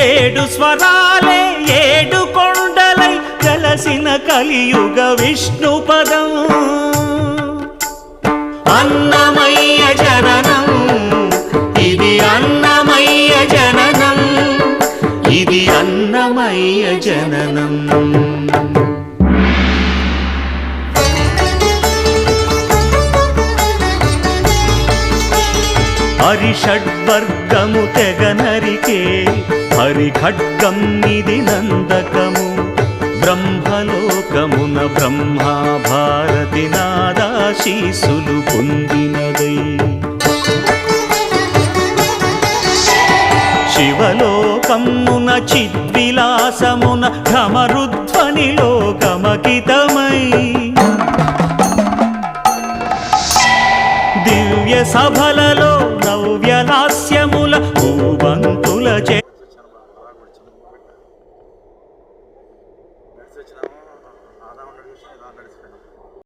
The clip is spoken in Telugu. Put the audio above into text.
ఏడు స్వరాలే ఏడు కొండలై కలసిన కలియుగ విష్ణు పదం అన్నమయ్య జననం ఇది అన్నమయ్య జననం ఇది అన్నమయ్య జననం హరిషడ్వర్గము తెగనరికే హరిఖడ్గం ఇది నందకము బ్రహ్మలోకమున బ్రహ్మా భారతి నాదాశీసులు పొందినదై శివలోకమున చిద్విలాసమున ఘమరుధ్వనిలో గమకితమై దివ్య సభలలో నవ్యలాస్యముల భూవంతుల చే ఆదా